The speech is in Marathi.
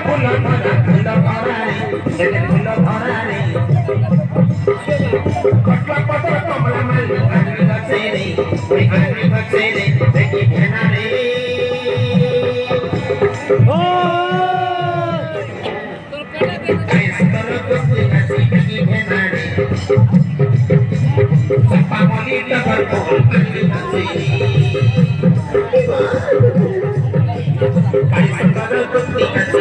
फुलं भरारे फुलं भरारे कटला पत्र कमला माली आगरी बचे रे देखी घेणारे काय सुंदर गोष्टी देखी घेणारे चंपा मोली टगर बोल आगरी बचे काय सुंदर गोष्टी